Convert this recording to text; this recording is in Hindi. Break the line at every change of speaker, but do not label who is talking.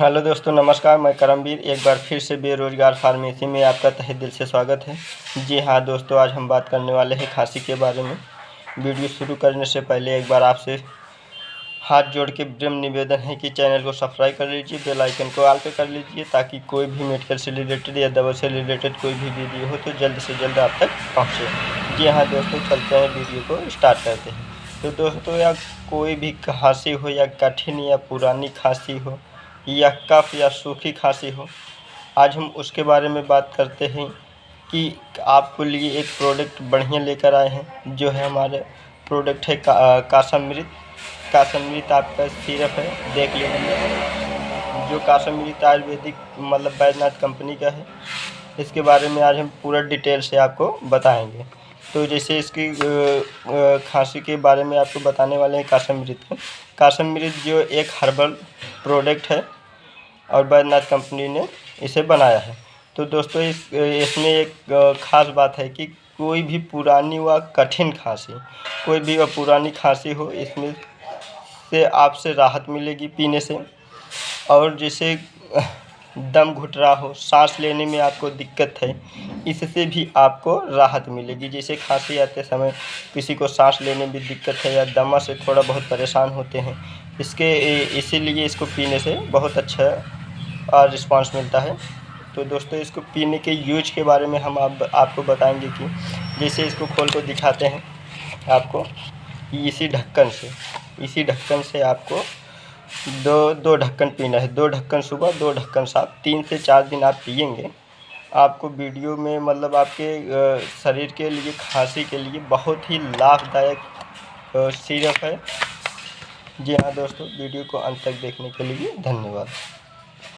हेलो दोस्तों, नमस्कार। मैं करमवीर एक बार फिर से बेरोज़गार फार्मेसी में आपका तहे दिल से स्वागत है। जी हाँ दोस्तों, आज हम बात करने वाले हैं खांसी के बारे में। वीडियो शुरू करने से पहले एक बार आपसे हाथ जोड़ के विनम्र निवेदन है कि चैनल को सब्सक्राइब कर लीजिए, बेल आइकन को ऑल पे कर लीजिए, ताकि कोई भी मेडिकल से रिलेटेड या दवा से रिलेटेड कोई भी वीडियो हो तो जल्द से जल्द आप तक पहुँचे। जी हाँ दोस्तों, चलते हैं, वीडियो को स्टार्ट करते हैं। तो दोस्तों, या कोई भी खांसी हो या कठिन या पुरानी खांसी हो या कफ या सूखी खांसी हो, आज हम उसके बारे में बात करते हैं कि आपके लिए एक प्रोडक्ट बढ़िया लेकर आए हैं। जो है हमारे प्रोडक्ट है कासामृत। कासामृत आपका सिरप है, देख लीजिए। जो कासामृत आयुर्वेदिक मतलब बैजनाथ कंपनी का है। इसके बारे में आज हम पूरा डिटेल से आपको बताएंगे। तो जैसे इसकी खांसी के बारे में आपको बताने वाले हैं कासामृत। कासामृत जो एक हर्बल प्रोडक्ट है और बैजनाथ कंपनी ने इसे बनाया है। तो दोस्तों, इसमें एक ख़ास बात है कि कोई भी पुरानी व कठिन खांसी, कोई भी पुरानी खांसी हो, इसमें से आपसे राहत मिलेगी पीने से। और जैसे दम घुट रहा हो, सांस लेने में आपको दिक्कत है, इससे भी आपको राहत मिलेगी। जैसे खांसी आते समय किसी को सांस लेने में दिक्कत है या दमा से थोड़ा बहुत परेशान होते हैं, इसीलिए इसको पीने से बहुत अच्छा रिस्पांस मिलता है। तो दोस्तों, इसको पीने के यूज के बारे में हम आपको बताएंगे कि जैसे इसको खोल को दिखाते हैं आपको। इसी ढक्कन से आपको दो ढक्कन पीना है। 2 ढक्कन सुबह, 2 ढक्कन शाम, 3 से 4 दिन आप पिएंगे। आपको वीडियो में मतलब आपके शरीर के लिए, खांसी के लिए बहुत ही लाभदायक सिरप है। जी हाँ दोस्तों, वीडियो को अंत तक देखने के लिए धन्यवाद।